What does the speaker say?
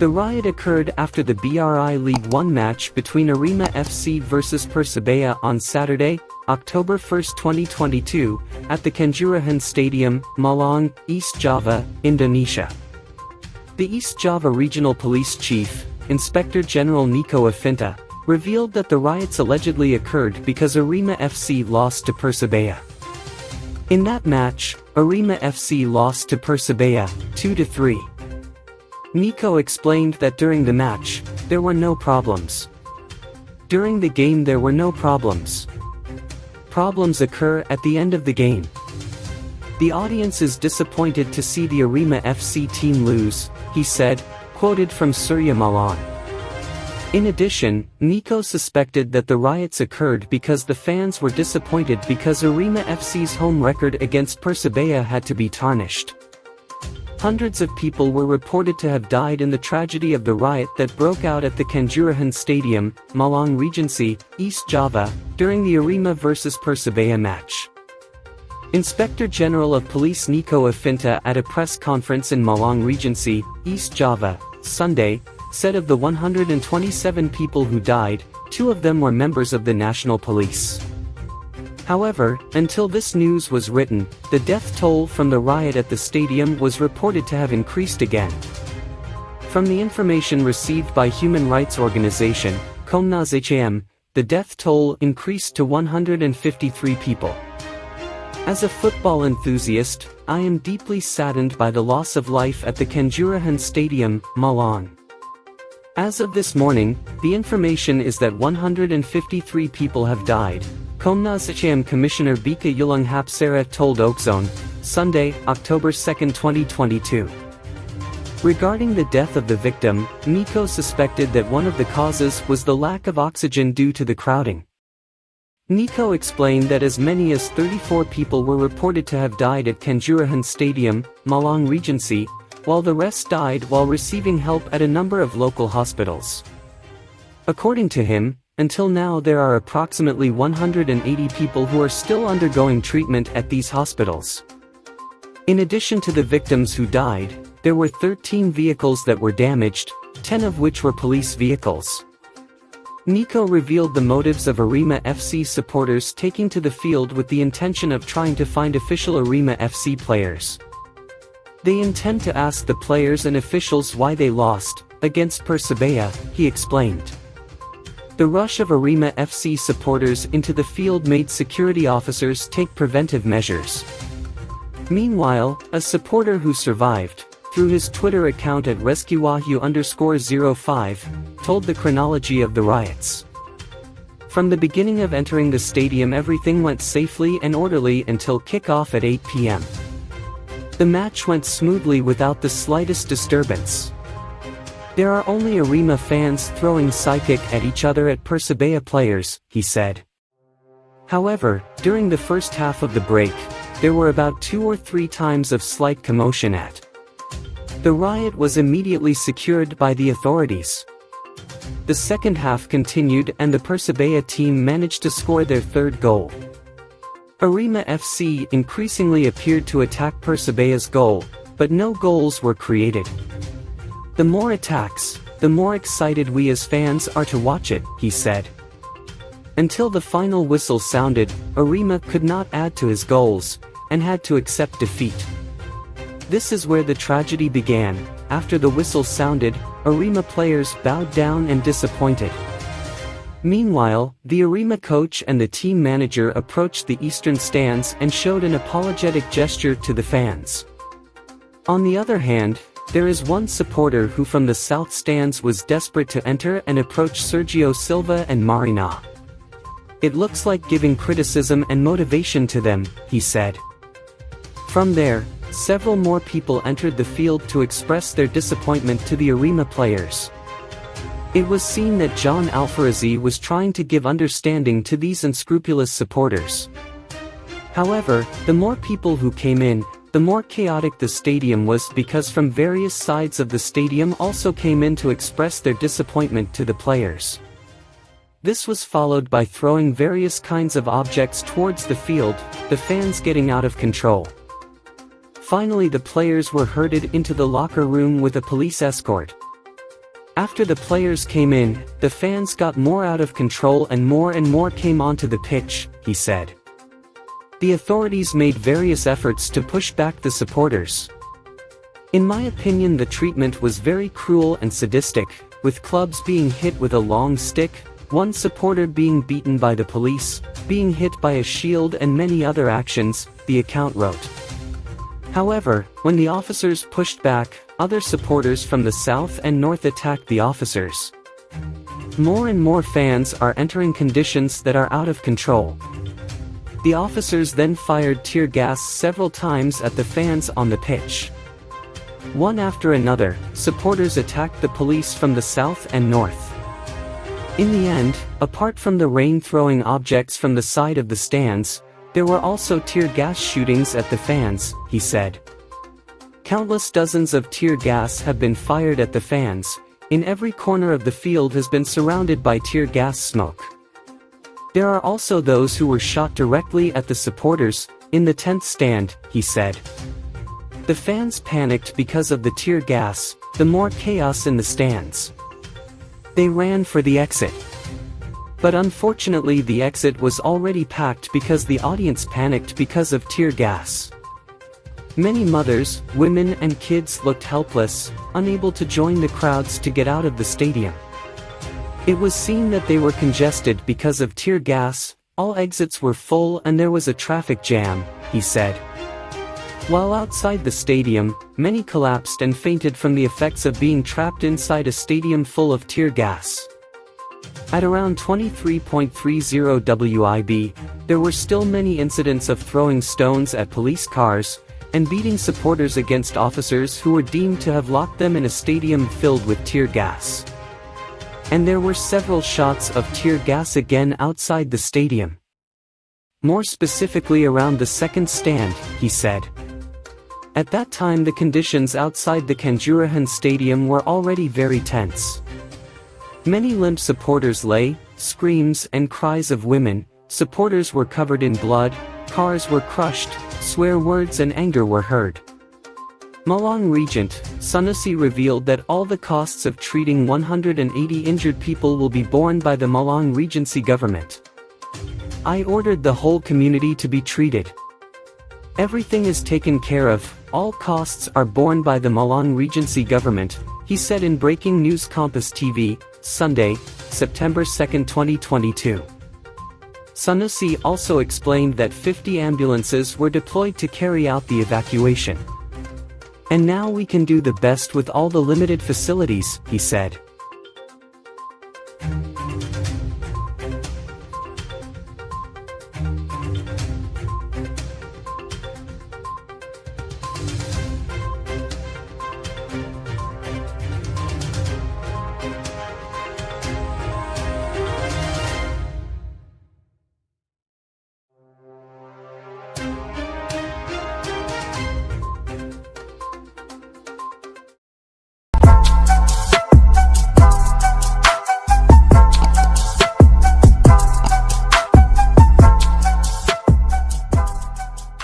The riot occurred after the BRI League 1 match between Arema FC vs Persebaya on Saturday, October 1, 2022, at the Kanjuruhan Stadium, Malang, East Java, Indonesia. The East Java Regional Police Chief, Inspector General Nico Afinta, revealed that the riots allegedly occurred because Arema FC lost to Persebaya. In that match, Arema FC lost to Persebaya, 2-3. Nico explained that during the match, there were no problems. During the game there were no problems. Problems occur at the end of the game. The audience is disappointed to see the Arema FC team lose, he said, quoted from Surya Malang. In addition, Nico suspected that the riots occurred because the fans were disappointed because Arema FC's home record against Persebaya had to be tarnished. Hundreds of people were reported to have died in the tragedy of the riot that broke out at the Kanjuruhan Stadium, Malang Regency, East Java, during the Arema vs Persebaya match. Inspector General of Police Nico Afinta at a press conference in Malang Regency, East Java, Sunday, said of the 127 people who died, 2 of them were members of the National Police. However, until this news was written, the death toll from the riot at the stadium was reported to have increased again. From the information received by human rights organization, Komnas HAM, the death toll increased to 153 people. As a football enthusiast, I am deeply saddened by the loss of life at the Kanjuruhan Stadium, Malang. As of this morning, the information is that 153 people have died, Komnas HAM Commissioner Beka Ulung Hapsara told Okezone, Sunday, October 2, 2022. Regarding the death of the victim, Nico suspected that one of the causes was the lack of oxygen due to the crowding. Nico explained that as many as 34 people were reported to have died at Kanjuruhan Stadium, Malang Regency, while the rest died while receiving help at a number of local hospitals. According to him, until now there are approximately 180 people who are still undergoing treatment at these hospitals. In addition to the victims who died, there were 13 vehicles that were damaged, 10 of which were police vehicles. Nico revealed the motives of Arema FC supporters taking to the field with the intention of trying to find official Arema FC players. They intend to ask the players and officials why they lost against Persebaya, he explained. The rush of Arema FC supporters into the field made security officers take preventive measures. Meanwhile, a supporter who survived, through his Twitter account at rescuewahyu_05, told the chronology of the riots. From the beginning of entering the stadium everything went safely and orderly until kickoff at 8 p.m. The match went smoothly without the slightest disturbance. There are only Arema fans throwing psychic at each other at Persebaya players, he said. However, during the first half of the break, there were about 2 or 3 times of slight commotion at. The riot was immediately secured by the authorities. The second half continued and the Persebaya team managed to score their third goal. Arema FC increasingly appeared to attack Persebaya's goal, but no goals were created. The more attacks, the more excited we as fans are to watch it, he said. Until the final whistle sounded, Arema could not add to his goals, and had to accept defeat. This is where the tragedy began. After the whistle sounded, Arema players bowed down and disappointed. Meanwhile, the Arema coach and the team manager approached the eastern stands and showed an apologetic gesture to the fans. On the other hand, there is one supporter who from the south stands was desperate to enter and approach Sergio Silva and Marina. It looks like giving criticism and motivation to them, he said. From there, several more people entered the field to express their disappointment to the Arema players. It was seen that John Alfarazzi was trying to give understanding to these unscrupulous supporters. However, the more people who came in, the more chaotic the stadium was because from various sides of the stadium also came in to express their disappointment to the players. This was followed by throwing various kinds of objects towards the field, the fans getting out of control. Finally the players were herded into the locker room with a police escort. After the players came in, the fans got more out of control and more came onto the pitch, he said. The authorities made various efforts to push back the supporters. In my opinion, the treatment was very cruel and sadistic, with clubs being hit with a long stick, one supporter being beaten by the police, being hit by a shield and many other actions, the account wrote. However, when the officers pushed back, other supporters from the south and north attacked the officers. More and more fans are entering conditions that are out of control. The officers then fired tear gas several times at the fans on the pitch. One after another, supporters attacked the police from the south and north. In the end, apart from the rain throwing objects from the side of the stands, there were also tear gas shootings at the fans, he said. Countless dozens of tear gas have been fired at the fans, in every corner of the field has been surrounded by tear gas smoke. There are also those who were shot directly at the supporters, in the 10th stand, he said. The fans panicked because of the tear gas, the more chaos in the stands. They ran for the exit. But unfortunately the exit was already packed because the audience panicked because of tear gas. Many mothers, women and kids looked helpless, unable to join the crowds to get out of the stadium. It was seen that they were congested because of tear gas, all exits were full and there was a traffic jam, he said. While outside the stadium, many collapsed and fainted from the effects of being trapped inside a stadium full of tear gas. At around 23:30 WIB, there were still many incidents of throwing stones at police cars, and beating supporters against officers who were deemed to have locked them in a stadium filled with tear gas. And there were several shots of tear gas again outside the stadium. More specifically around the second stand, he said. At that time the conditions outside the Kanjuruhan Stadium were already very tense. Many limp supporters lay, screams and cries of women, supporters were covered in blood, cars were crushed, swear words and anger were heard. Malang Regent, Sanusi revealed that all the costs of treating 180 injured people will be borne by the Malang Regency government. I ordered the whole community to be treated. Everything is taken care of, all costs are borne by the Malang Regency government, he said in Breaking News Compass TV, Sunday, September 2, 2022. Sanusi also explained that 50 ambulances were deployed to carry out the evacuation. And now we can do the best with all the limited facilities, he said.